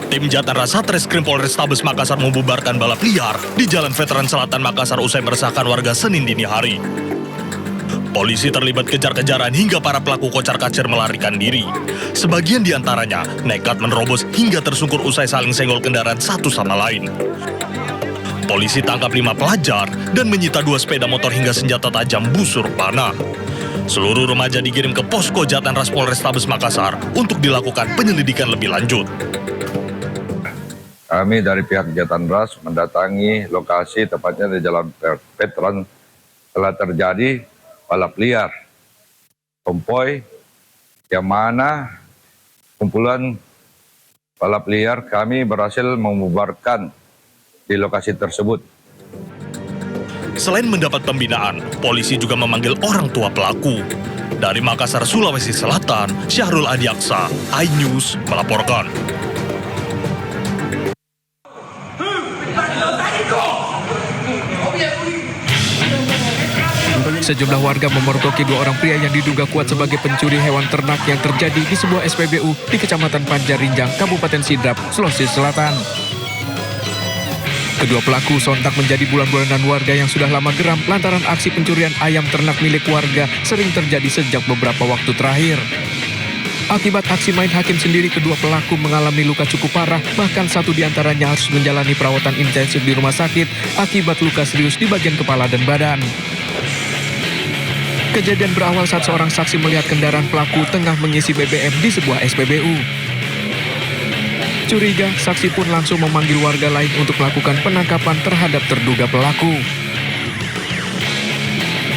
Tim Jatan Satreskrim Polrestabes Makassar membubarkan balap liar di Jalan Veteran Selatan Makassar usai meresahkan warga Senin dini hari. Polisi terlibat kejar-kejaran hingga para pelaku kocar-kacir melarikan diri. Sebagian di antaranya nekat menerobos hingga tersungkur usai saling senggol kendaraan satu sama lain. Polisi tangkap 5 pelajar dan menyita 2 sepeda motor hingga senjata tajam busur panah. Seluruh remaja dikirim ke posko Jatan Ras Polrestabes Makassar untuk dilakukan penyelidikan lebih lanjut. Kami dari pihak Jatan Ras mendatangi lokasi tepatnya di Jalan Veteran telah terjadi balap liar konvoi yang mana kumpulan balap liar kami berhasil membubarkan di lokasi tersebut. Selain mendapat pembinaan, polisi juga memanggil orang tua pelaku. Dari Makassar, Sulawesi Selatan, Syahrul Adiaksa, iNews melaporkan. Sejumlah warga memergoki 2 orang pria yang diduga kuat sebagai pencuri hewan ternak yang terjadi di sebuah SPBU di Kecamatan Panjarinjang, Kabupaten Sidrap, Sulawesi Selatan. Kedua pelaku sontak menjadi bulan-bulanan warga yang sudah lama geram lantaran aksi pencurian ayam ternak milik warga sering terjadi sejak beberapa waktu terakhir. Akibat aksi main hakim sendiri, kedua pelaku mengalami luka cukup parah, bahkan satu di antaranya harus menjalani perawatan intensif di rumah sakit akibat luka serius di bagian kepala dan badan. Kejadian berawal saat seorang saksi melihat kendaraan pelaku tengah mengisi BBM di sebuah SPBU. Curiga, saksi pun langsung memanggil warga lain untuk melakukan penangkapan terhadap terduga pelaku.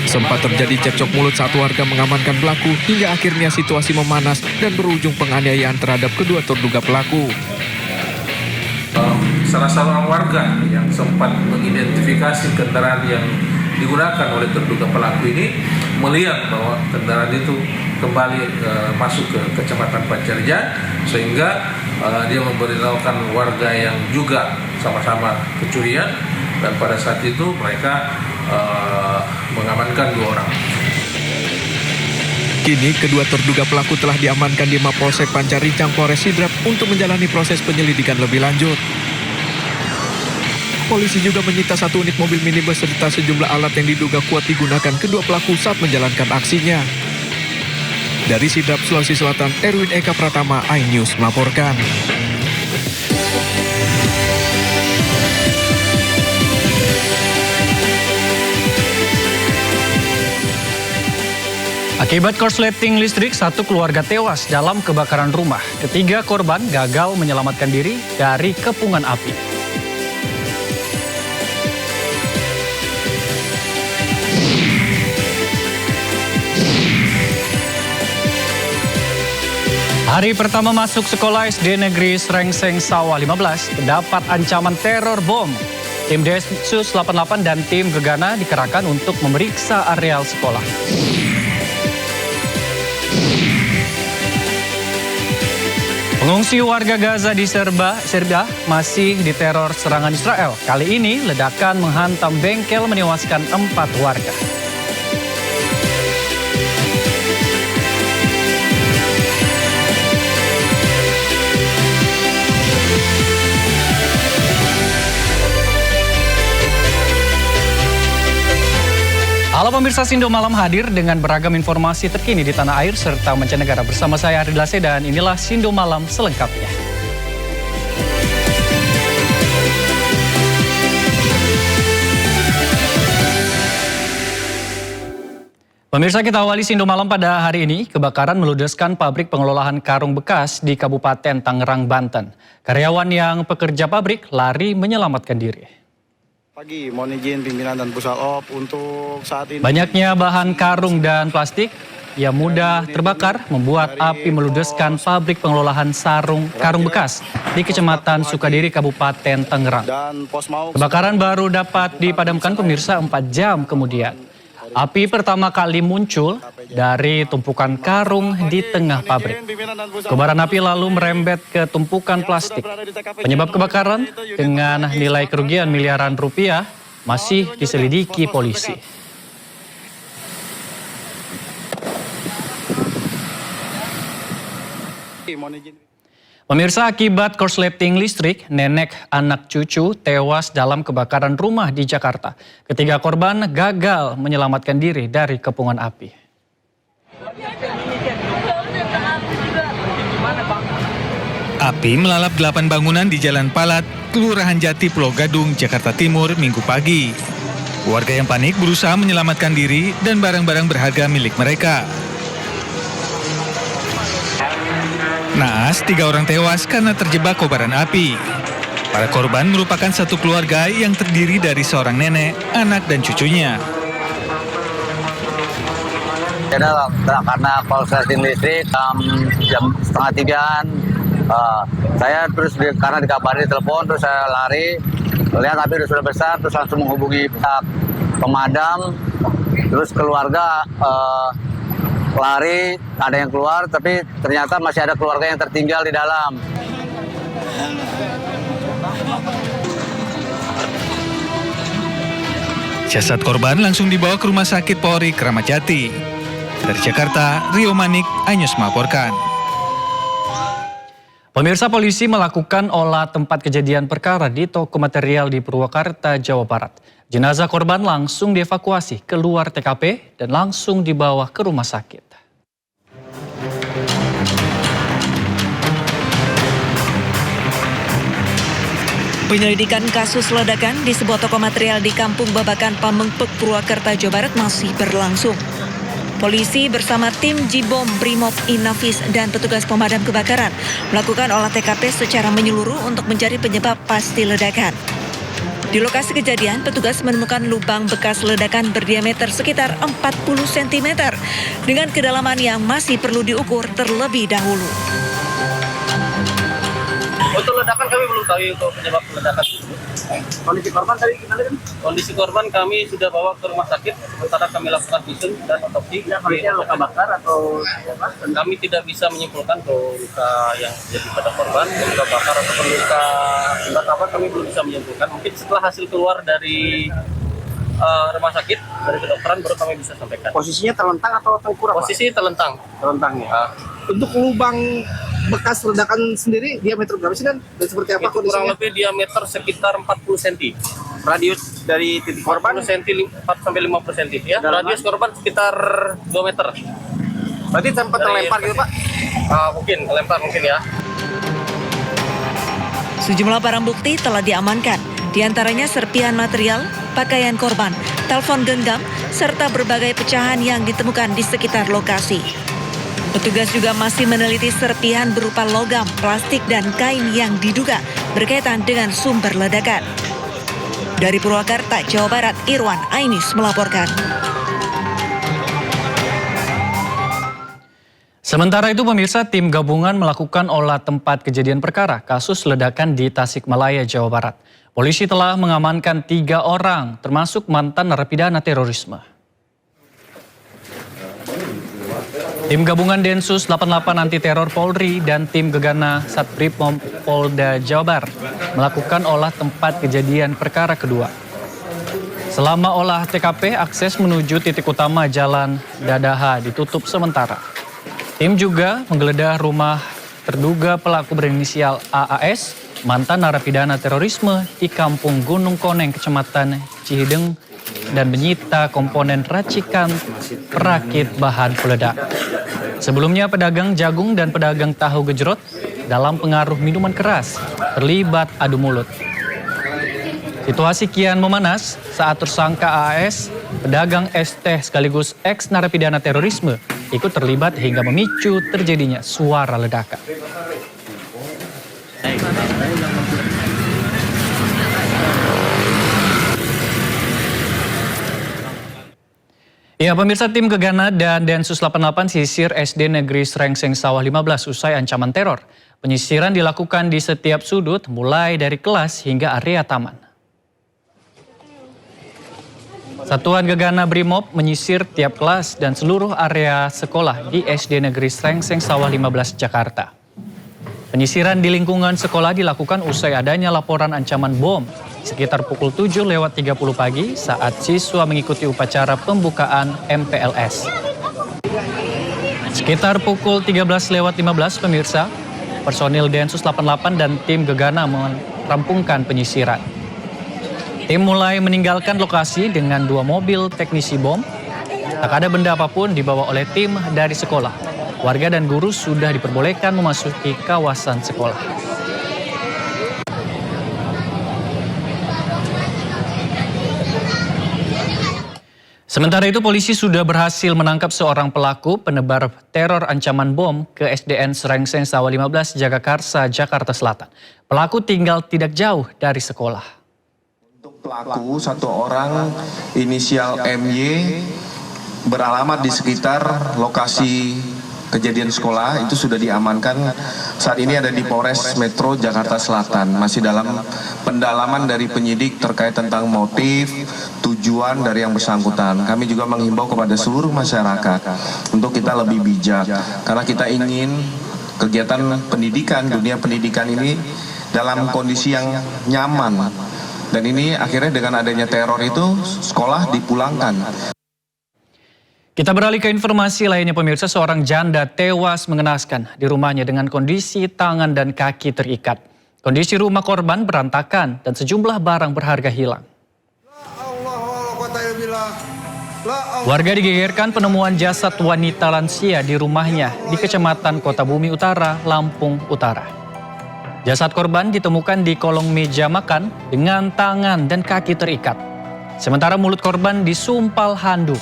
Sempat terjadi cekcok mulut saat warga mengamankan pelaku hingga akhirnya situasi memanas dan berujung penganiayaan terhadap kedua terduga pelaku. Salah seorang warga yang sempat mengidentifikasi kendaraan yang digunakan oleh terduga pelaku ini melihat bahwa kendaraan itu kembali masuk ke Kecamatan Panjarinjang, sehingga dia memberitahukan warga yang juga sama-sama pencurian, dan pada saat itu mereka mengamankan 2 orang. Kini kedua terduga pelaku telah diamankan di Mapolsek Panjarinjang, Polres Sidrap untuk menjalani proses penyelidikan lebih lanjut. Polisi juga menyita 1 unit mobil minibus serta sejumlah alat yang diduga kuat digunakan kedua pelaku saat menjalankan aksinya. Dari Sidrap, Sulawesi Selatan, Erwin Eka Pratama, iNews melaporkan. Akibat korsleting listrik, 1 keluarga tewas dalam kebakaran rumah. Ketiga korban gagal menyelamatkan diri dari kepungan api. Hari pertama masuk sekolah SD Negeri Srengseng Sawah 15 terdapat ancaman teror bom. Tim Densus 88 dan tim Gegana dikerahkan untuk memeriksa areal sekolah. Pengungsi warga Gaza di Serbia masih diteror serangan Israel. Kali ini ledakan menghantam bengkel menewaskan 4 warga. Halo pemirsa, Sindo Malam hadir dengan beragam informasi terkini di tanah air serta mancanegara. Bersama saya Ardi Lase dan inilah Sindo Malam selengkapnya. Pemirsa, kita awali Sindo Malam pada hari ini. Kebakaran meludeskan pabrik pengolahan karung bekas di Kabupaten Tangerang, Banten. Karyawan yang pekerja pabrik lari menyelamatkan diri. Pagi, mohon izin pimpinan dan Pusat untuk saat ini. Banyaknya bahan karung dan plastik yang mudah terbakar membuat api meludeskan pabrik pengolahan karung bekas di Kecamatan Sukadiri, Kabupaten Tangerang. Kebakaran baru dapat dipadamkan pemirsa 4 jam kemudian. Api pertama kali muncul dari tumpukan karung di tengah pabrik. Kobaran api lalu merembet ke tumpukan plastik. Penyebab kebakaran dengan nilai kerugian miliaran rupiah masih diselidiki polisi. Pemirsa, akibat korsleting listrik, nenek anak cucu tewas dalam kebakaran rumah di Jakarta. Ketiga korban gagal menyelamatkan diri dari kepungan api. Api melalap 8 bangunan di Jalan Palat, Kelurahan Jati, Pulau Gadung, Jakarta Timur, Minggu pagi. Warga yang panik berusaha menyelamatkan diri dan barang-barang berharga milik mereka. Naas, 3 orang tewas karena terjebak kobaran api. Para korban merupakan satu keluarga yang terdiri dari seorang nenek, anak, dan cucunya. Karena korsleting listrik jam setengah 3-an, saya terus karena dikabari telepon, terus saya lari, lihat api sudah besar, terus langsung menghubungi pihak pemadam, terus keluarga lari, ada yang keluar, tapi ternyata masih ada keluarga yang tertinggal di dalam. Jasad korban langsung dibawa ke Rumah Sakit Polri Kramat Jati. Dari Jakarta, Rio Manik, Anyus melaporkan. Pemirsa, polisi melakukan olah tempat kejadian perkara di toko material di Purwakarta, Jawa Barat. Jenazah korban langsung dievakuasi keluar TKP dan langsung dibawa ke rumah sakit. Penyelidikan kasus ledakan di sebuah toko material di Kampung Babakan, Pamengpek, Purwakarta, Jawa Barat masih berlangsung. Polisi bersama tim Jibom, Brimob, Inafis, dan petugas pemadam kebakaran melakukan olah TKP secara menyeluruh untuk mencari penyebab pasti ledakan. Di lokasi kejadian, petugas menemukan lubang bekas ledakan berdiameter sekitar 40 cm dengan kedalaman yang masih perlu diukur terlebih dahulu. Untuk ledakan kami belum tahu itu penyebab ledakan. Kondisi korban tadi gimana kan? Kondisi korban kami sudah bawa ke rumah sakit, sementara kami lakukan visum dan otopsi. Ya, kondisinya luka bakar atau apa? Kami tidak bisa menyimpulkan kalau luka yang terjadi pada korban, luka bakar atau luka tembak apa, kami belum bisa menyimpulkan. Mungkin setelah hasil keluar dari rumah sakit, dari kedokteran baru kami bisa sampaikan. Posisinya terlentang atau tengkurap? Posisi terlentang. Terlentang ya. Untuk lubang bekas ledakan sendiri diameter berapa sih dan seperti apa itu kondisinya? Kurang lebih diameter sekitar 40 cm. Radius dari titik korban 40 cm 4 sampai 50 cm ya. Radius korban sekitar 2 meter. Berarti sempat terlempar gitu, Pak? Mungkin terlempar mungkin ya. Sejumlah barang bukti telah diamankan, di antaranya serpihan material, pakaian korban, telepon genggam, serta berbagai pecahan yang ditemukan di sekitar lokasi. Petugas juga masih meneliti serpihan berupa logam, plastik, dan kain yang diduga berkaitan dengan sumber ledakan. Dari Purwakarta, Jawa Barat, Irwan Ainis melaporkan. Sementara itu, pemirsa, tim gabungan melakukan olah tempat kejadian perkara kasus ledakan di Tasikmalaya, Jawa Barat. Polisi telah mengamankan 3 orang, termasuk mantan narapidana terorisme. Tim gabungan Densus 88 Anti Teror Polri dan tim Gegana Satbrimob Polda Jawa Barat melakukan olah tempat kejadian perkara kedua. Selama olah TKP, akses menuju titik utama Jalan Dadaha ditutup sementara. Tim juga menggeledah rumah terduga pelaku berinisial AAS, mantan narapidana terorisme di Kampung Gunung Koneng, Kecamatan Cihideng, dan menyita komponen racikan perakit bahan peledak. Sebelumnya, pedagang jagung dan pedagang tahu gejrot dalam pengaruh minuman keras terlibat adu mulut. Situasi kian memanas saat tersangka AAS, pedagang es teh sekaligus ex narapidana terorisme, ikut terlibat hingga memicu terjadinya suara ledakan. Ya, pemirsa, tim Gegana dan Densus 88 sisir SD Negeri Srengseng Sawah 15 usai ancaman teror. Penyisiran dilakukan di setiap sudut, mulai dari kelas hingga area taman. Satuan Gegana Brimob menyisir tiap kelas dan seluruh area sekolah di SD Negeri Srengseng Sawah 15 Jakarta. Penyisiran di lingkungan sekolah dilakukan usai adanya laporan ancaman bom sekitar pukul 7:30 pagi saat siswa mengikuti upacara pembukaan MPLS. Sekitar pukul 13:15 pemirsa, personil Densus 88 dan tim Gegana merampungkan penyisiran. Tim mulai meninggalkan lokasi dengan 2 mobil teknisi bom. Tak ada benda apapun dibawa oleh tim dari sekolah. Warga dan guru sudah diperbolehkan memasuki kawasan sekolah. Sementara itu, polisi sudah berhasil menangkap seorang pelaku penebar teror ancaman bom ke SDN Serengseng Sawah 15 Jagakarsa, Jakarta Selatan. Pelaku tinggal tidak jauh dari sekolah. Untuk pelaku, satu orang inisial MY beralamat di sekitar lokasi kejadian sekolah, itu sudah diamankan. Saat ini ada di Polres Metro Jakarta Selatan, masih dalam pendalaman dari penyidik terkait tentang motif, tujuan dari yang bersangkutan. Kami juga menghimbau kepada seluruh masyarakat untuk kita lebih bijak, karena kita ingin kegiatan pendidikan, dunia pendidikan ini dalam kondisi yang nyaman. Dan ini akhirnya dengan adanya teror itu, sekolah dipulangkan. Kita beralih ke informasi lainnya, pemirsa. Seorang janda tewas mengenaskan di rumahnya dengan kondisi tangan dan kaki terikat. Kondisi rumah korban berantakan dan sejumlah barang berharga hilang. Warga digegerkan penemuan jasad wanita lansia di rumahnya di Kecamatan Kota Bumi Utara, Lampung Utara. Jasad korban ditemukan di kolong meja makan dengan tangan dan kaki terikat. Sementara mulut korban disumpal handuk.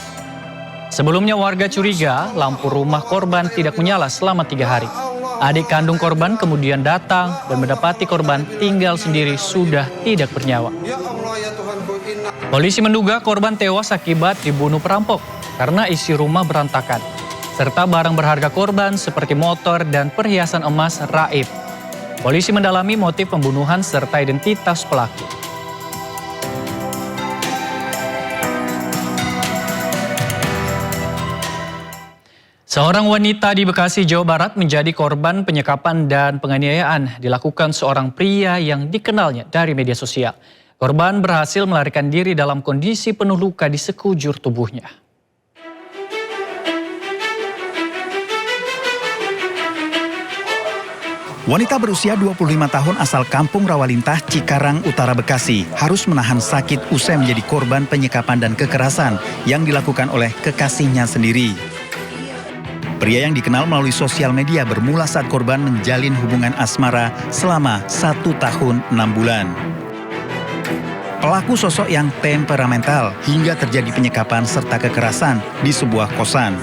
Sebelumnya warga curiga lampu rumah korban tidak menyala selama 3 hari. Adik kandung korban kemudian datang dan mendapati korban tinggal sendiri sudah tidak bernyawa. Polisi menduga korban tewas akibat dibunuh perampok karena isi rumah berantakan, serta barang berharga korban seperti motor dan perhiasan emas raib. Polisi mendalami motif pembunuhan serta identitas pelaku. Seorang wanita di Bekasi, Jawa Barat menjadi korban penyekapan dan penganiayaan dilakukan seorang pria yang dikenalnya dari media sosial. Korban berhasil melarikan diri dalam kondisi penuh luka di sekujur tubuhnya. Wanita berusia 25 tahun asal Kampung Rawalintah, Cikarang Utara, Bekasi harus menahan sakit usai menjadi korban penyekapan dan kekerasan yang dilakukan oleh kekasihnya sendiri. Pria yang dikenal melalui sosial media bermula saat korban menjalin hubungan asmara selama 1 tahun 6 bulan. Pelaku sosok yang temperamental hingga terjadi penyekapan serta kekerasan di sebuah kosan.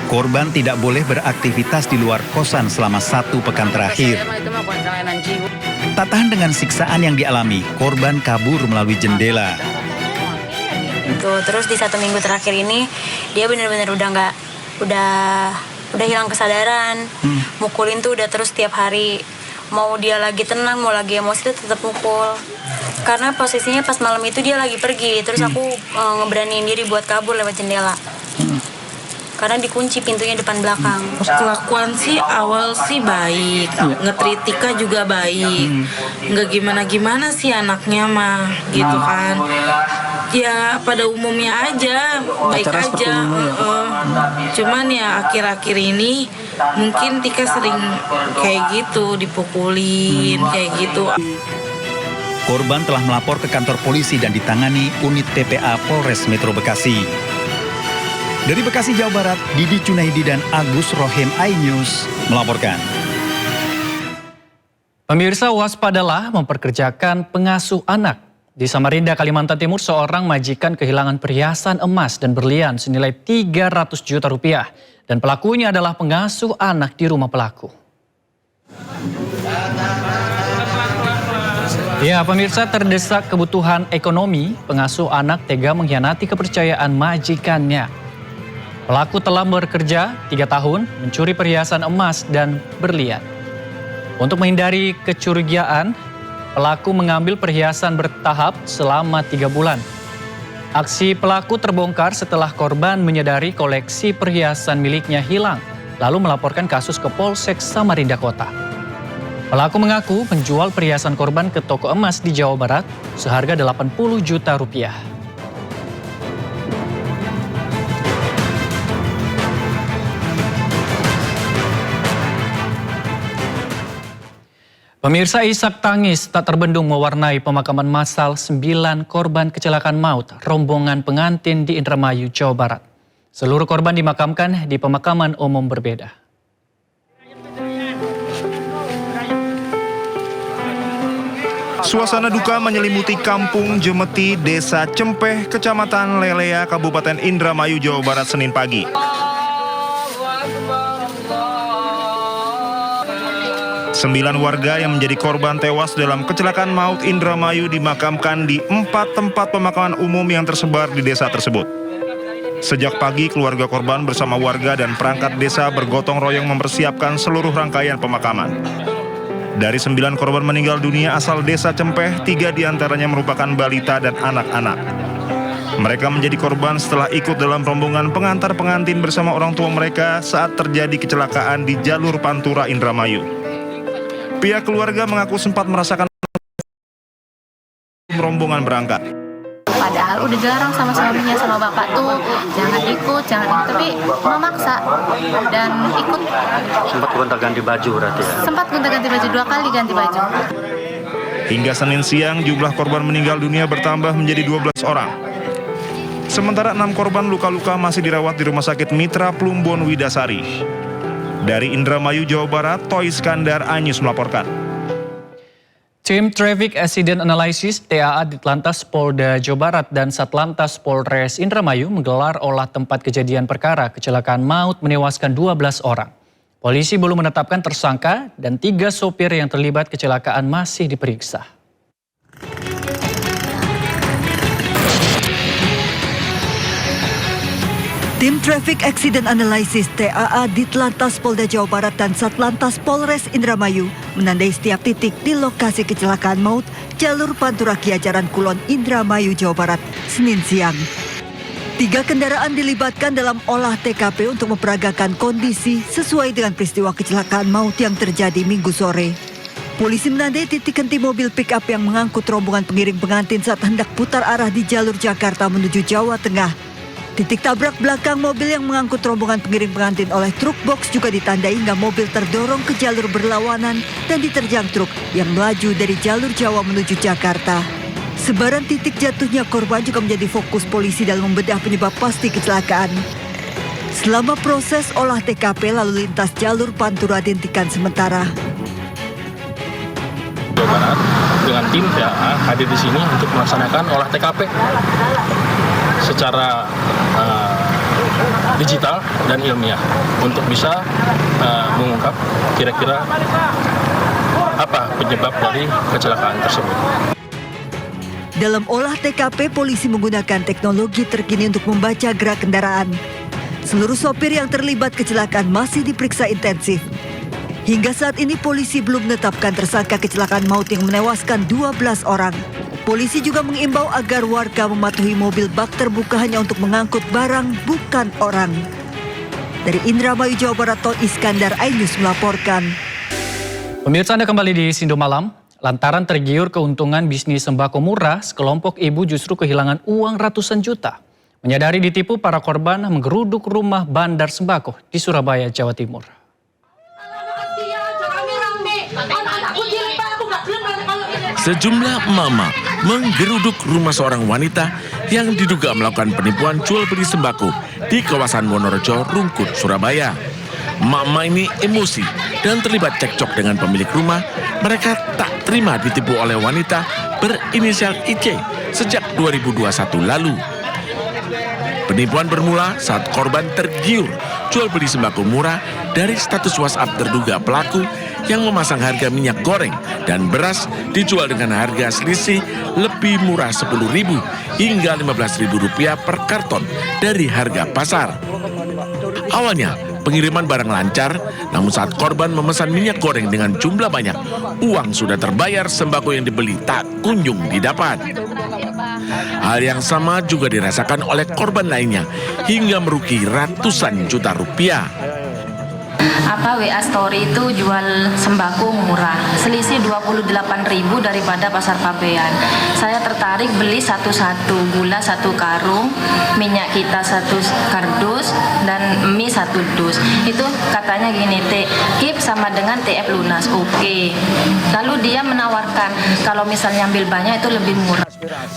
Korban tidak boleh beraktivitas di luar kosan selama 1 pekan terakhir. Tak tahan dengan siksaan yang dialami, korban kabur melalui jendela. Terus di 1 minggu terakhir ini dia benar-benar udah hilang kesadaran. Mukulin tuh udah terus tiap hari. Mau dia lagi tenang, mau lagi emosi tuh tetap mukul. Karena posisinya pas malam itu dia lagi pergi. Terus aku ngeberaniin diri buat kabur lewat jendela. Karena dikunci pintunya depan belakang. Kelakuan sih awal sih baik, nge-treat Tika juga baik. Nggak gimana-gimana sih anaknya mah, gitu kan. Ya pada umumnya aja, baik aja. Cuman ya akhir-akhir ini mungkin Tika sering kayak gitu, dipukulin, kayak gitu. Korban telah melapor ke kantor polisi dan ditangani unit TPA Polres Metro Bekasi. Dari Bekasi, Jawa Barat, Didi Cunaidi dan Agus Rohim iNews melaporkan. Pemirsa, waspadalah memperkerjakan pengasuh anak. Di Samarinda, Kalimantan Timur, seorang majikan kehilangan perhiasan emas dan berlian senilai 300 juta rupiah. Dan pelakunya adalah pengasuh anak di rumah pelaku. Ya, pemirsa, terdesak kebutuhan ekonomi, pengasuh anak tega mengkhianati kepercayaan majikannya. Pelaku telah bekerja 3 tahun mencuri perhiasan emas dan berlian. Untuk menghindari kecurigaan, pelaku mengambil perhiasan bertahap selama 3 bulan. Aksi pelaku terbongkar setelah korban menyadari koleksi perhiasan miliknya hilang, lalu melaporkan kasus ke Polsek Samarinda Kota. Pelaku mengaku menjual perhiasan korban ke toko emas di Jawa Barat seharga 80 juta rupiah. Pemirsa, isak tangis tak terbendung mewarnai pemakaman massal 9 korban kecelakaan maut rombongan pengantin di Indramayu, Jawa Barat. Seluruh korban dimakamkan di pemakaman umum berbeda. Suasana duka menyelimuti Kampung Jemeti, Desa Cempeh, Kecamatan Lelea, Kabupaten Indramayu, Jawa Barat, Senin pagi. Sembilan warga yang menjadi korban tewas dalam kecelakaan maut Indramayu dimakamkan di 4 tempat pemakaman umum yang tersebar di desa tersebut. Sejak pagi, keluarga korban bersama warga dan perangkat desa bergotong royong mempersiapkan seluruh rangkaian pemakaman. Dari 9 korban meninggal dunia asal desa Cempeh, 3 diantaranya merupakan balita dan anak-anak. Mereka menjadi korban setelah ikut dalam rombongan pengantar pengantin bersama orang tua mereka saat terjadi kecelakaan di jalur Pantura Indramayu. Pihak keluarga mengaku sempat merasakan rombongan berangkat. Padahal udah dilarang sama suaminya sama bapak tuh jangan ikut, tapi memaksa dan ikut. Sempat gonta-ganti baju berarti ya? Sempat gonta-ganti baju, 2 kali ganti baju. Hingga Senin siang, jumlah korban meninggal dunia bertambah menjadi 12 orang. Sementara 6 korban luka-luka masih dirawat di Rumah Sakit Mitra Plumbon Widasari. Dari Indramayu, Jawa Barat, Toy Iskandar Anyus melaporkan. Tim Traffic Accident Analysis TAA Ditlantas Polda Jawa Barat dan Satlantas Polres Indramayu menggelar olah tempat kejadian perkara kecelakaan maut menewaskan 12 orang. Polisi belum menetapkan tersangka dan 3 sopir yang terlibat kecelakaan masih diperiksa. Tim Traffic Accident Analysis TAA Ditlantas Polda Jawa Barat dan Satlantas Polres Indramayu menandai setiap titik di lokasi kecelakaan maut jalur Pantura Kiajaran Kulon Indramayu, Jawa Barat, Senin siang. 3 kendaraan dilibatkan dalam olah TKP untuk memperagakan kondisi sesuai dengan peristiwa kecelakaan maut yang terjadi Minggu sore. Polisi menandai titik henti mobil pick-up yang mengangkut rombongan pengiring pengantin saat hendak putar arah di jalur Jakarta menuju Jawa Tengah. Titik tabrak belakang mobil yang mengangkut rombongan pengiring pengantin oleh truk box juga ditandai hingga mobil terdorong ke jalur berlawanan dan diterjang truk yang melaju dari jalur Jawa menuju Jakarta. Sebaran titik jatuhnya korban juga menjadi fokus polisi dalam membedah penyebab pasti kecelakaan. Selama proses olah TKP, lalu lintas jalur Pantura dihentikan sementara. Jawa Barat dengan tim TAA hadir di sini untuk melaksanakan olah TKP secara digital dan ilmiah untuk bisa mengungkap kira-kira apa penyebab dari kecelakaan tersebut. Dalam olah TKP, polisi menggunakan teknologi terkini untuk membaca gerak kendaraan. Seluruh sopir yang terlibat kecelakaan masih diperiksa intensif. Hingga saat ini polisi belum menetapkan tersangka kecelakaan maut yang menewaskan 12 orang. Polisi juga mengimbau agar warga mematuhi mobil bak terbuka hanya untuk mengangkut barang, bukan orang. Dari Indramayu, Jawa Barat, Toy Iskandar Anyus melaporkan. Pemirsa, Anda kembali di Sindo Malam. Lantaran tergiur keuntungan bisnis sembako murah, sekelompok ibu justru kehilangan uang ratusan juta. Menyadari ditipu, para korban menggeruduk rumah bandar sembako di Surabaya, Jawa Timur. Sejumlah mama menggeruduk rumah seorang wanita yang diduga melakukan penipuan jual beli sembako di kawasan Wonorejo, Rungkut, Surabaya. Mama ini emosi dan terlibat cekcok dengan pemilik rumah. Mereka tak terima ditipu oleh wanita berinisial IC sejak 2021 lalu. Penipuan bermula saat korban tergiur jual beli sembako murah dari status WhatsApp terduga pelaku yang memasang harga minyak goreng dan beras dijual dengan harga selisih lebih murah Rp10.000 hingga Rp15.000 per karton dari harga pasar. Awalnya pengiriman barang lancar, namun saat korban memesan minyak goreng dengan jumlah banyak, uang sudah terbayar, sembako yang dibeli tak kunjung didapat. Hal yang sama juga dirasakan oleh korban lainnya hingga merugi ratusan juta rupiah. WA story itu jual sembako murah, selisih 28.000 daripada pasar Pabean. Saya tertarik beli satu-satu, gula 1 karung, minyak kita 1 kardus, dan mie 1 dus. Itu katanya gini, KIP sama dengan TF lunas. Oke. Lalu dia menawarkan kalau misalnya ambil banyak itu lebih murah.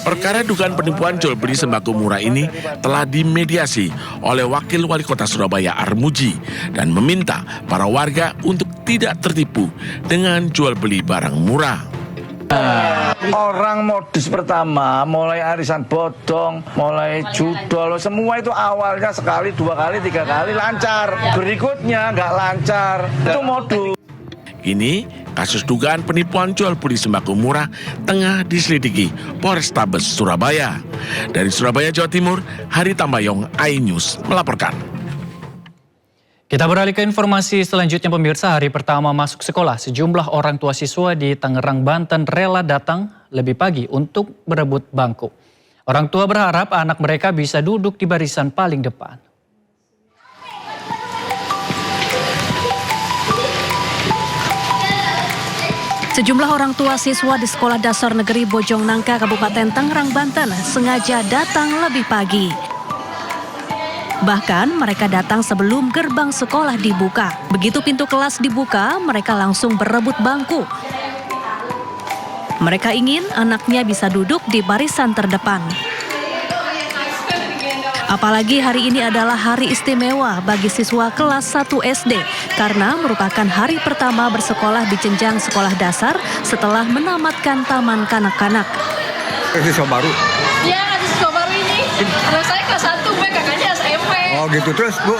Perkara dugaan penipuan jual beli sembako murah ini telah dimediasi oleh Wakil Wali Kota Surabaya Armuji dan meminta para warga untuk tidak tertipu dengan jual beli barang murah. Orang modus pertama, mulai arisan bodong, mulai judol, semua itu awalnya sekali, 2 kali, 3 kali lancar. Berikutnya nggak lancar. Itu modus. Kini, kasus dugaan penipuan jual beli sembako murah tengah diselidiki Polrestabes Surabaya. Dari Surabaya, Jawa Timur, Hari Tambayong, iNews melaporkan. Kita beralih ke informasi selanjutnya pemirsa. Hari pertama masuk sekolah, sejumlah orang tua siswa di Tangerang, Banten rela datang lebih pagi untuk berebut bangku. Orang tua berharap anak mereka bisa duduk di barisan paling depan. Sejumlah orang tua siswa di Sekolah Dasar Negeri Bojong Nangka, Kabupaten Tangerang, Banten sengaja datang lebih pagi. Bahkan mereka datang sebelum gerbang sekolah dibuka. Begitu pintu kelas dibuka, mereka langsung berebut bangku. Mereka ingin anaknya bisa duduk di barisan terdepan. Apalagi hari ini adalah hari istimewa bagi siswa kelas 1 SD karena merupakan hari pertama bersekolah di jenjang sekolah dasar setelah menamatkan taman kanak-kanak. Siswa baru? Iya, siswa baru ini. Anak saya kelas 1, kakaknya SMP. Oh gitu, terus Bu,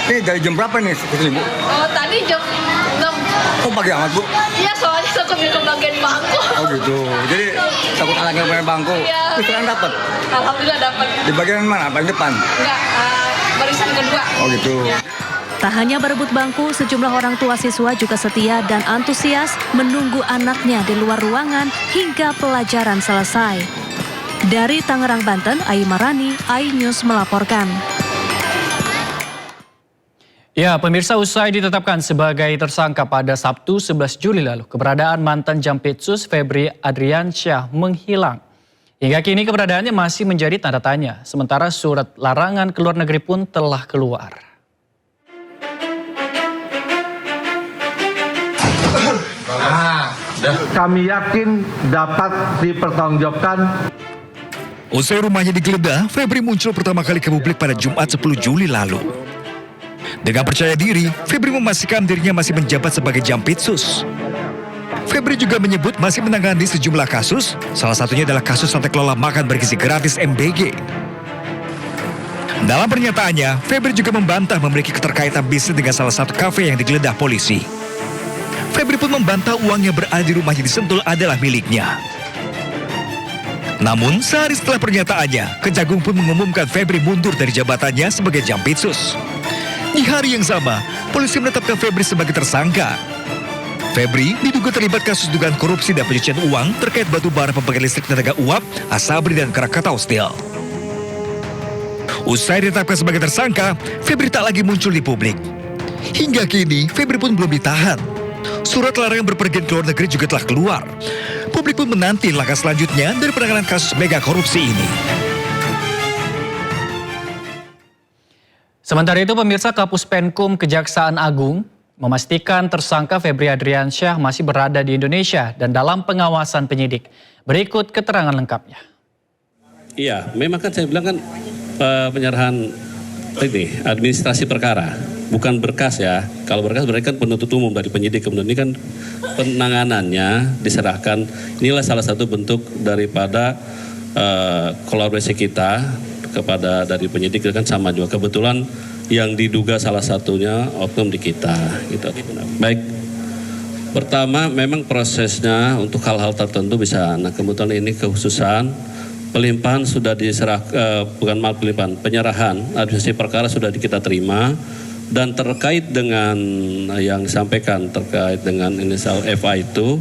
ini dari jam berapa nih kesini Bu? Tadi jam 6. Oh pagi amat Bu? Iya, soalnya takut kebagian bangku. Oh gitu, jadi takut anaknya main bangku. Iya. Terus sekarang dapat? Alhamdulillah dapat. Di bagian mana? Paling depan? Enggak, barisan kedua. Oh gitu. Tak hanya berebut bangku, sejumlah orang tua siswa juga setia dan antusias menunggu anaknya di luar ruangan hingga pelajaran selesai. Dari Tangerang, Banten, Ai Marani, iNews melaporkan. Ya, pemirsa, usai ditetapkan sebagai tersangka pada Sabtu 11 Juli lalu, keberadaan mantan Jampitsus Febri Adriansyah menghilang. Hingga kini keberadaannya masih menjadi tanda tanya, sementara surat larangan keluar negeri pun telah keluar. Kami yakin dapat dipertanggungjawabkan. Usai rumahnya digeledah, Febri muncul pertama kali ke publik pada Jumat 10 Juli lalu. Dengan percaya diri, Febri memastikan dirinya masih menjabat sebagai Jampitsus. Febri juga menyebut masih menangani sejumlah kasus, salah satunya adalah kasus tata kelola makan bergizi gratis MBG. Dalam pernyataannya, Febri juga membantah memiliki keterkaitan bisnis dengan salah satu kafe yang digeledah polisi. Febri pun membantah uang yang berada di rumahnya di Sentul adalah miliknya. Namun, sehari setelah pernyataannya, Kejagung pun mengumumkan Febri mundur dari jabatannya sebagai Jampitsus. Di hari yang sama, polisi menetapkan Febri sebagai tersangka. Febri diduga terlibat kasus dugaan korupsi dan pencucian uang terkait batu bara pembangkit listrik tenaga uap, Asabri dan Krakatau Steel. Usai ditetapkan sebagai tersangka, Febri tak lagi muncul di publik. Hingga kini, Febri pun belum ditahan. Surat larangan berpergian ke luar negeri juga telah keluar. Publik pun menanti langkah selanjutnya dari penanganan kasus mega korupsi ini. Sementara itu, pemirsa, Kapus Penkum Kejaksaan Agung memastikan tersangka Febri Adriansyah masih berada di Indonesia dan dalam pengawasan penyidik. Berikut keterangan lengkapnya. Iya, memang kan saya bilang kan penyerahan ini administrasi perkara, bukan berkas ya. Kalau berkas berarti kan penuntut umum dari penyidik, kemudian ini kan penanganannya diserahkan. Inilah salah satu bentuk daripada kolaborasi kita kepada dari penyidik kan sama juga. Kebetulan yang diduga salah satunya oknum di kita gitu. Baik, pertama memang prosesnya untuk hal-hal tertentu bisa, nah kebetulan ini kekhususan pelimpahan sudah diserah, bukan mal pelimpahan, penyerahan administrasi perkara sudah kita terima. Dan terkait dengan yang disampaikan terkait dengan inisial FA itu,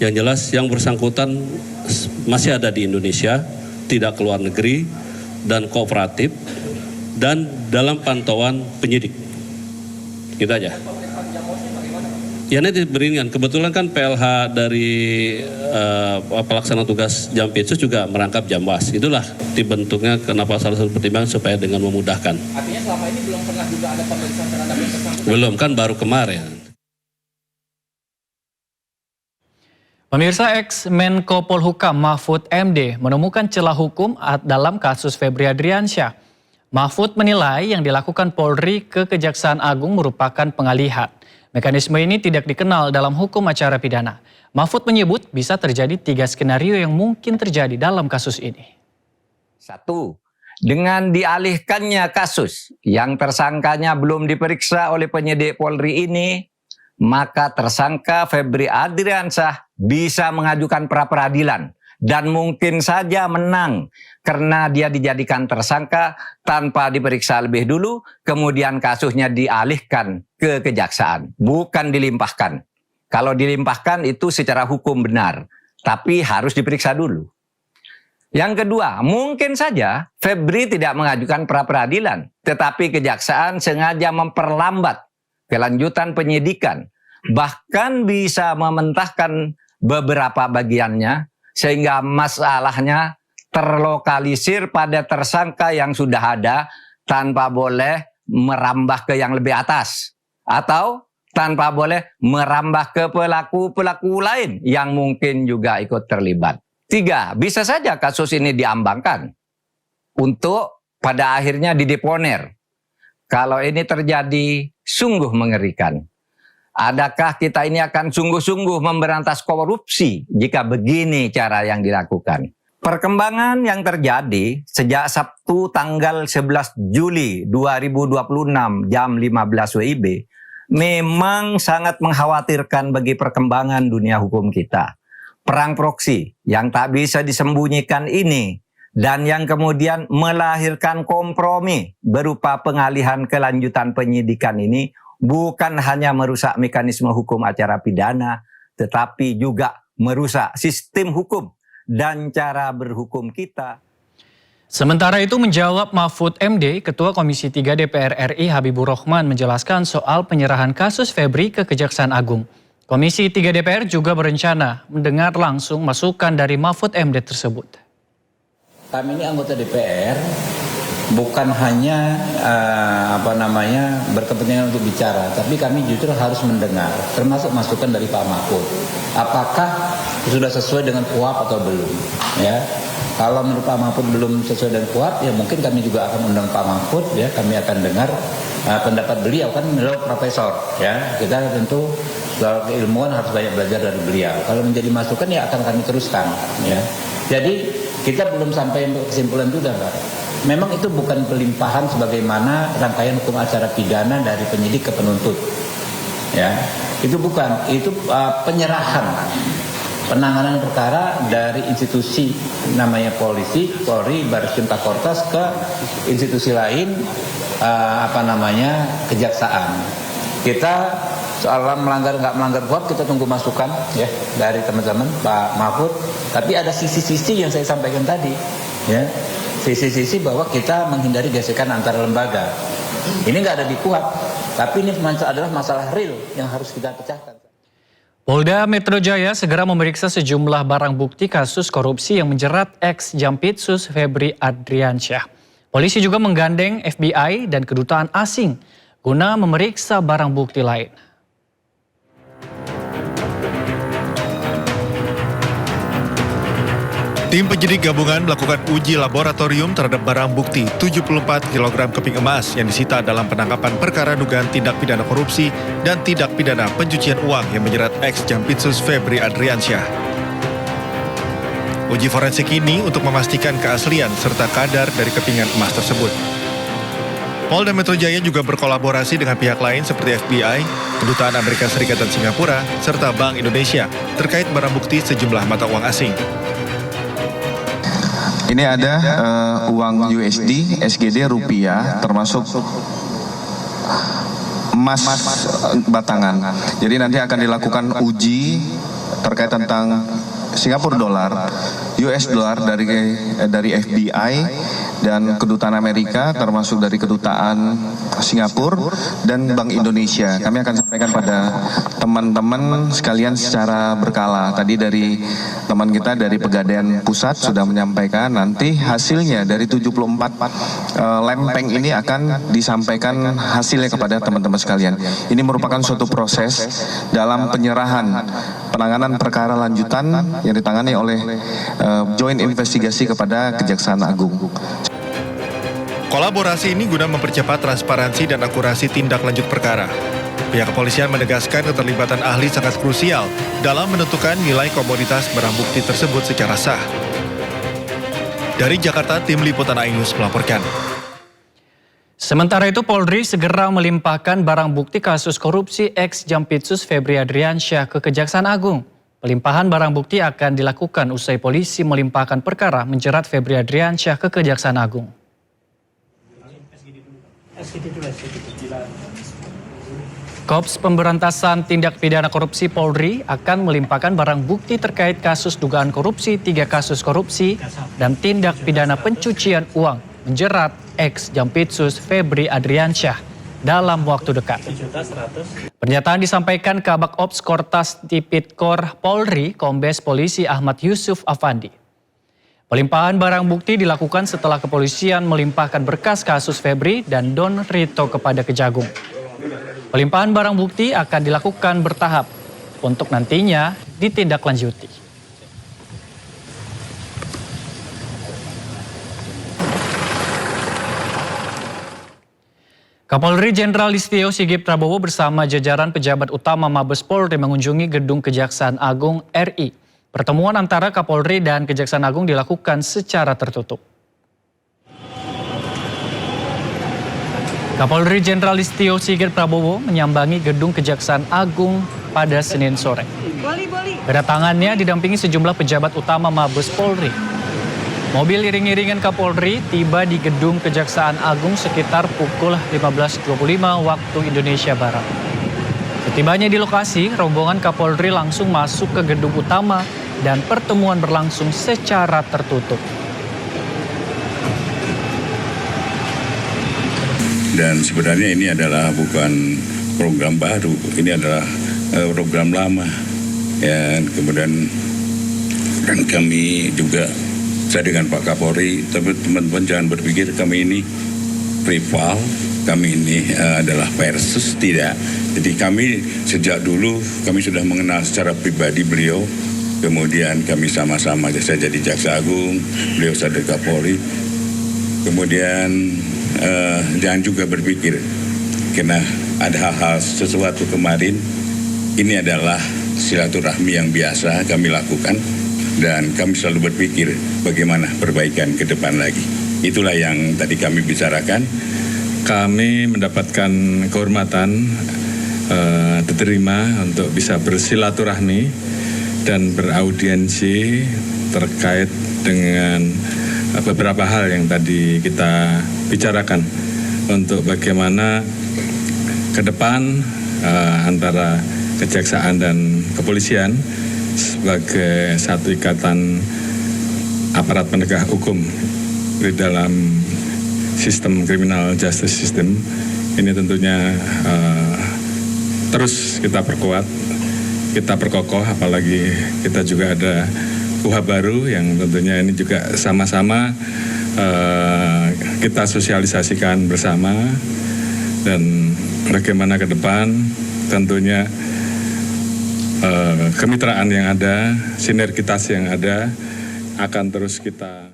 yang jelas yang bersangkutan masih ada di Indonesia, tidak keluar negeri dan kooperatif dan dalam pantauan penyidik. Gitu aja. Ya nanti beringan. Kebetulan kan PLH dari pelaksana tugas Jampitsus juga merangkap Jamwas. Itulah dibentuknya kenapa salah satu pertimbangan supaya dengan memudahkan. Artinya selama ini belum pernah juga ada pemeriksaan terhadap yang bersangkutan? Belum, kan baru kemarin. Pemirsa, ex-Menko Polhukam Mahfud MD menemukan celah hukum dalam kasus Febri Adriansyah. Mahfud menilai yang dilakukan Polri ke Kejaksaan Agung merupakan pengalihan. Mekanisme ini tidak dikenal dalam hukum acara pidana. Mahfud menyebut bisa terjadi 3 skenario yang mungkin terjadi dalam kasus ini. 1. Dengan dialihkannya kasus yang tersangkanya belum diperiksa oleh penyidik Polri ini, maka tersangka Febri Adriansyah bisa mengajukan pra-peradilan dan mungkin saja menang karena dia dijadikan tersangka tanpa diperiksa lebih dulu, kemudian kasusnya dialihkan ke kejaksaan, bukan dilimpahkan. Kalau dilimpahkan itu secara hukum benar, tapi harus diperiksa dulu. Yang kedua, mungkin saja Febri tidak mengajukan pra-peradilan, tetapi kejaksaan sengaja memperlambat kelanjutan penyidikan, bahkan bisa mementahkan beberapa bagiannya, sehingga masalahnya terlokalisir pada tersangka yang sudah ada tanpa boleh merambah ke yang lebih atas. Atau tanpa boleh merambah ke pelaku-pelaku lain yang mungkin juga ikut terlibat. 3, bisa saja kasus ini diambangkan untuk pada akhirnya dideponer. Kalau ini terjadi, sungguh mengerikan. Adakah kita ini akan sungguh-sungguh memberantas korupsi jika begini cara yang dilakukan? Perkembangan yang terjadi sejak Sabtu tanggal 11 Juli 2026 jam 15 WIB memang sangat mengkhawatirkan bagi perkembangan dunia hukum kita. Perang proksi yang tak bisa disembunyikan ini dan yang kemudian melahirkan kompromi berupa pengalihan kelanjutan penyidikan ini bukan hanya merusak mekanisme hukum acara pidana, tetapi juga merusak sistem hukum dan cara berhukum kita. Sementara itu menjawab Mahfud MD, Ketua Komisi 3 DPR RI Habibur Rahman menjelaskan soal penyerahan kasus Febri ke Kejaksaan Agung. Komisi 3 DPR juga berencana mendengar langsung masukan dari Mahfud MD tersebut. Kami ini anggota DPR bukan hanya berkepentingan untuk bicara, tapi kami justru harus mendengar, termasuk masukan dari Pak Mahfud. Apakah sudah sesuai dengan KUHP atau belum? Ya, kalau menurut Pak Mahfud belum sesuai dengan KUHP, ya mungkin kami juga akan undang Pak Mahfud. Ya, kami akan dengar pendapat beliau, kan beliau profesor. Ya, kita tentu soal keilmuan harus banyak belajar dari beliau. Kalau menjadi masukan ya akan kami teruskan. Ya, jadi kita belum sampai kesimpulan juga, Pak. Memang itu bukan pelimpahan sebagaimana rangkaian hukum acara pidana dari penyidik ke penuntut. Ya, itu bukan, itu penyerahan penanganan perkara dari institusi namanya polisi, Polri, Barreskrim Korps ke institusi lain kejaksaan. Kita soal melanggar nggak melanggar KUHP kita tunggu masukan ya dari teman-teman Pak Mahfud. Tapi ada sisi-sisi yang saya sampaikan tadi, ya. Sisi-sisi bahwa kita menghindari gesekan antar lembaga. Ini nggak ada di KUHP, tapi ini adalah masalah real yang harus kita pecahkan. Polda Metro Jaya segera memeriksa sejumlah barang bukti kasus korupsi yang menjerat ex-Jampitsus Febri Adriansyah. Polisi juga menggandeng FBI dan kedutaan asing guna memeriksa barang bukti lain. Tim penyidik gabungan melakukan uji laboratorium terhadap barang bukti 74 kg keping emas yang disita dalam penangkapan perkara dugaan tindak pidana korupsi dan tindak pidana pencucian uang yang menjerat ex-Jampitsus Febri Adriansyah. Uji forensik ini untuk memastikan keaslian serta kadar dari kepingan emas tersebut. Polda Metro Jaya juga berkolaborasi dengan pihak lain seperti FBI, Kedutaan Amerika Serikat dan Singapura, serta Bank Indonesia terkait barang bukti sejumlah mata uang asing. Ini ada uang USD, SGD, rupiah, termasuk emas batangan. Jadi nanti akan dilakukan uji terkait tentang Singapura dolar, US dollar dari FBI dan kedutaan Amerika, termasuk dari kedutaan Singapura dan Bank Indonesia. Kami akan sampaikan pada teman-teman sekalian secara berkala. Tadi dari teman kita dari Pegadaian Pusat sudah menyampaikan, nanti hasilnya dari 74 lempeng ini akan disampaikan hasilnya kepada teman-teman sekalian. Ini merupakan suatu proses dalam penyerahan penanganan perkara lanjutan yang ditangani oleh Joint Investigasi kepada Kejaksaan Agung. Kolaborasi ini guna mempercepat transparansi dan akurasi tindak lanjut perkara. Pihak kepolisian menegaskan keterlibatan ahli sangat krusial dalam menentukan nilai komoditas barang bukti tersebut secara sah. Dari Jakarta, Tim Liputan Ainus melaporkan. Sementara itu, Polri segera melimpahkan barang bukti kasus korupsi ex-Jampitsus Febri Adriansyah ke Kejaksaan Agung. Pelimpahan barang bukti akan dilakukan usai polisi melimpahkan perkara menjerat Febri Adriansyah ke Kejaksaan Agung. Korps Pemberantasan Tindak Pidana Korupsi Polri akan melimpahkan barang bukti terkait kasus dugaan korupsi, 3 kasus korupsi, dan tindak pidana pencucian uang menjerat ex-Jampitsus Febri Adriansyah dalam waktu dekat. Pernyataan disampaikan Kabak Ops Kortas Tipikor Polri, Kombes Polisi Ahmad Yusuf Afandi. Pelimpahan barang bukti dilakukan setelah kepolisian melimpahkan berkas kasus Febri dan Don Rito kepada Kejagung. Pelimpahan barang bukti akan dilakukan bertahap untuk nantinya ditindaklanjuti. Kapolri Jenderal Listio Sigit Prabowo bersama jajaran pejabat utama Mabes Polri mengunjungi Gedung Kejaksaan Agung RI. Pertemuan antara Kapolri dan Kejaksaan Agung dilakukan secara tertutup. Kapolri Jenderal Listio Sigit Prabowo menyambangi Gedung Kejaksaan Agung pada Senin sore. Kedatangannya didampingi sejumlah pejabat utama Mabes Polri. Mobil iring-iringan Kapolri tiba di Gedung Kejaksaan Agung sekitar pukul 15.25 waktu Indonesia Barat. Setibanya di lokasi, rombongan Kapolri langsung masuk ke gedung utama dan pertemuan berlangsung secara tertutup. Dan sebenarnya ini adalah bukan program baru, ini adalah program lama. Ya, kemudian dan kami juga, saya dengan Pak Kapolri, tapi teman-teman jangan berpikir kami ini rival, kami ini adalah versus, tidak. Jadi kami sejak dulu, kami sudah mengenal secara pribadi beliau, kemudian kami sama-sama, saya jadi Jaksa Agung, beliau sebagai Kapolri, kemudian jangan juga berpikir, karena ada hal-hal sesuatu kemarin, ini adalah silaturahmi yang biasa kami lakukan, dan kami selalu berpikir bagaimana perbaikan ke depan lagi. Itulah yang tadi kami bicarakan. Kami mendapatkan kehormatan diterima untuk bisa bersilaturahmi dan beraudiensi terkait dengan beberapa hal yang tadi kita bicarakan untuk bagaimana ke depan antara kejaksaan dan kepolisian sebagai satu ikatan aparat penegak hukum di dalam sistem criminal justice system ini tentunya terus kita perkuat, kita perkokoh, apalagi kita juga ada KUHP baru yang tentunya ini juga sama-sama kita sosialisasikan bersama, dan bagaimana ke depan tentunya kemitraan yang ada, sinergitas yang ada akan terus kita.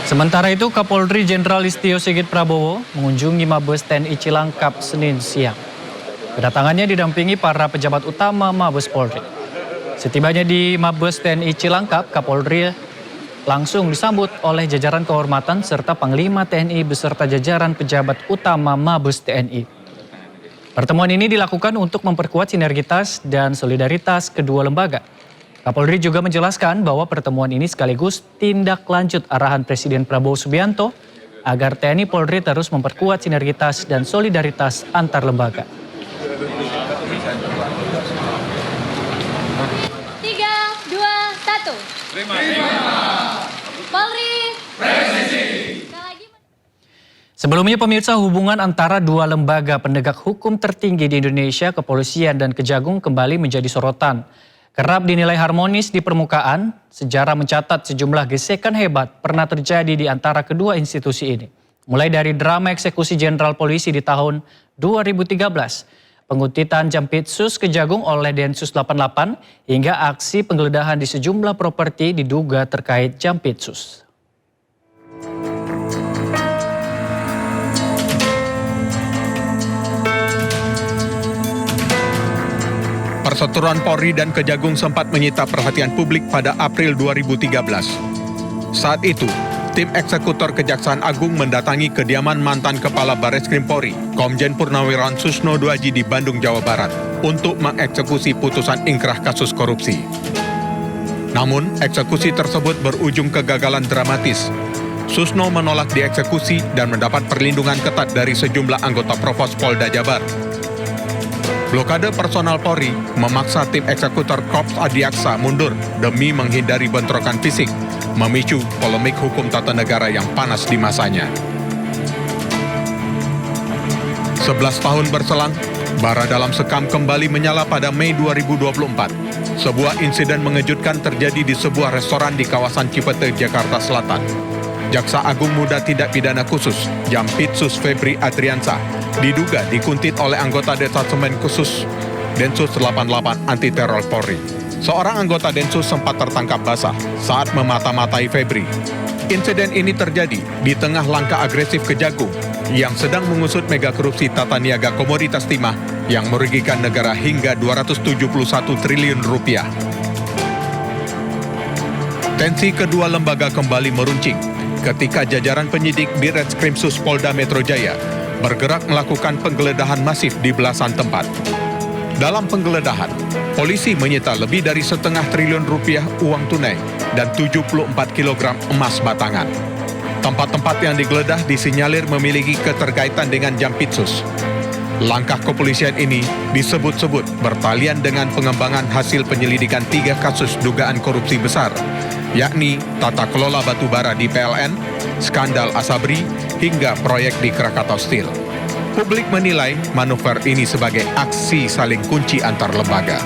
Sementara itu, Kapolri Jenderal Listio Sigit Prabowo mengunjungi Mabes TNI Cilangkap Senin siang. Kedatangannya didampingi para pejabat utama Mabes Polri. Setibanya di Mabes TNI Cilangkap, Kapolri langsung disambut oleh jajaran kehormatan serta Panglima TNI beserta jajaran pejabat utama Mabes TNI. Pertemuan ini dilakukan untuk memperkuat sinergitas dan solidaritas kedua lembaga. Kapolri juga menjelaskan bahwa pertemuan ini sekaligus tindak lanjut arahan Presiden Prabowo Subianto agar TNI Polri terus memperkuat sinergitas dan solidaritas antar lembaga. satu. Polri. Sebelumnya pemirsa, hubungan antara dua lembaga penegak hukum tertinggi di Indonesia, Kepolisian dan Kejagung, kembali menjadi sorotan. Kerap dinilai harmonis di permukaan, sejarah mencatat sejumlah gesekan hebat pernah terjadi di antara kedua institusi ini. Mulai dari drama eksekusi Jenderal Polisi di tahun 2013, penguntitan Jampitsus Kejagung oleh Densus 88, hingga aksi penggeledahan di sejumlah properti diduga terkait Jampitsus. Perseteruan Polri dan Kejagung sempat menyita perhatian publik pada April 2013. Saat itu, tim eksekutor Kejaksaan Agung mendatangi kediaman mantan Kepala Bareskrim Polri, Komjen Purnawirawan Susno Duaji di Bandung, Jawa Barat, untuk mengeksekusi putusan ingkrah kasus korupsi. Namun, eksekusi tersebut berujung kegagalan dramatis. Susno menolak dieksekusi dan mendapat perlindungan ketat dari sejumlah anggota Provos Polda Jabar. Blokade personal Polri memaksa tim eksekutor Korps Adiaksa mundur demi menghindari bentrokan fisik, memicu polemik hukum tata negara yang panas di masanya. 11 tahun berselang, bara dalam sekam kembali menyala pada Mei 2024. Sebuah insiden mengejutkan terjadi di sebuah restoran di kawasan Cipete, Jakarta Selatan. Jaksa Agung Muda Tindak Pidana Khusus, Jampitsus Febri Adriansyah, diduga dikuntit oleh anggota Detasemen Khusus Densus 88 Anti Teror Polri. Seorang anggota Densus sempat tertangkap basah saat memata-matai Febri. Insiden ini terjadi di tengah langkah agresif Kejagung yang sedang mengusut mega korupsi tata niaga komoditas timah yang merugikan negara hingga 271 triliun rupiah. Tensi kedua lembaga kembali meruncing ketika jajaran penyidik di Reskrimsus Polda Metro Jaya bergerak melakukan penggeledahan masif di belasan tempat. Dalam penggeledahan, polisi menyita lebih dari $0,5 triliun uang tunai dan 74 kg emas batangan. Tempat-tempat yang digeledah disinyalir memiliki keterkaitan dengan Jampitsus. Langkah kepolisian ini disebut-sebut bertalian dengan pengembangan hasil penyelidikan 3 kasus dugaan korupsi besar, yakni tata kelola batubara di PLN, skandal Asabri, hingga proyek di Krakatau Steel. Publik menilai manuver ini sebagai aksi saling kunci antar lembaga.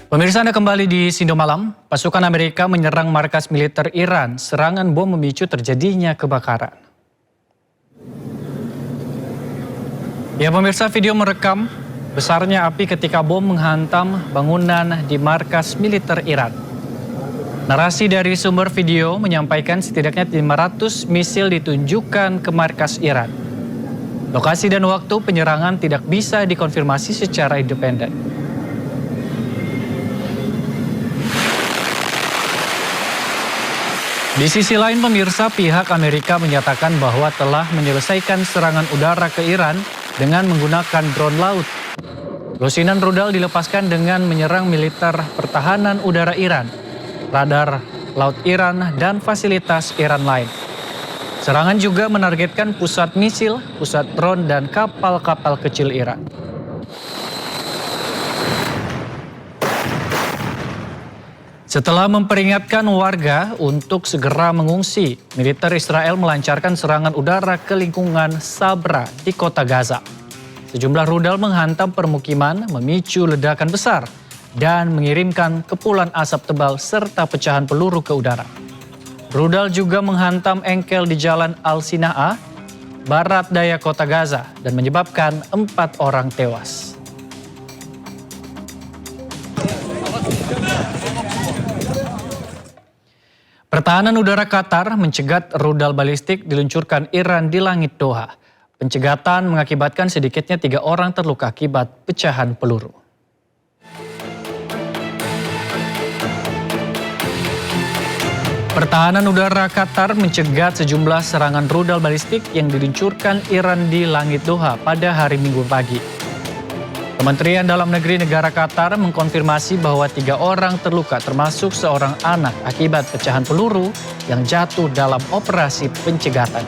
Pemirsa, Anda kembali di Sindo Malam. Pasukan Amerika menyerang markas militer Iran. Serangan bom memicu terjadinya kebakaran. Ya pemirsa, video merekam besarnya api ketika bom menghantam bangunan di markas militer Iran. Narasi dari sumber video menyampaikan setidaknya 500 misil ditunjukkan ke markas Iran. Lokasi dan waktu penyerangan tidak bisa dikonfirmasi secara independen. Di sisi lain pemirsa, pihak Amerika menyatakan bahwa telah menyelesaikan serangan udara ke Iran dengan menggunakan drone laut. Lusinan rudal dilepaskan dengan menyerang militer pertahanan udara Iran, radar laut Iran, dan fasilitas Iran lain. Serangan juga menargetkan pusat misil, pusat drone, dan kapal-kapal kecil Iran. Setelah memperingatkan warga untuk segera mengungsi, militer Israel melancarkan serangan udara ke lingkungan Sabra di kota Gaza. Sejumlah rudal menghantam permukiman, memicu ledakan besar, dan mengirimkan kepulan asap tebal serta pecahan peluru ke udara. Rudal juga menghantam engkel di Jalan Al-Sinaa, barat daya kota Gaza, dan menyebabkan 4 orang tewas. Pertahanan udara Qatar mencegat rudal balistik diluncurkan Iran di langit Doha. Pencegatan mengakibatkan sedikitnya 3 orang terluka akibat pecahan peluru. Pertahanan udara Qatar mencegat sejumlah serangan rudal balistik yang diluncurkan Iran di langit Doha pada hari Minggu pagi. Kementerian Dalam Negeri negara Qatar mengkonfirmasi bahwa 3 orang terluka termasuk seorang anak akibat pecahan peluru yang jatuh dalam operasi pencegatan.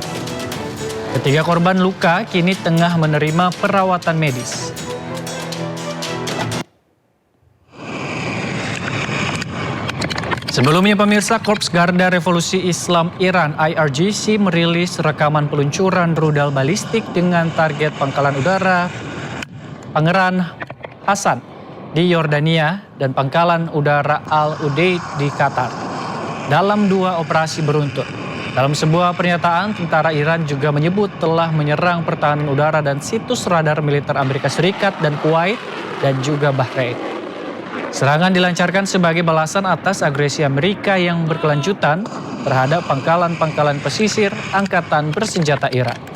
Ketiga korban luka kini tengah menerima perawatan medis. Sebelumnya pemirsa, Korps Garda Revolusi Islam Iran IRGC merilis rekaman peluncuran rudal balistik dengan target pangkalan udara Pangeran Hasan di Yordania dan pangkalan udara Al Udeid di Qatar dalam 2 operasi beruntun. Dalam sebuah pernyataan, tentara Iran juga menyebut telah menyerang pertahanan udara dan situs radar militer Amerika Serikat dan Kuwait dan juga Bahrain. Serangan dilancarkan sebagai balasan atas agresi Amerika yang berkelanjutan terhadap pangkalan-pangkalan pesisir Angkatan Bersenjata Iran.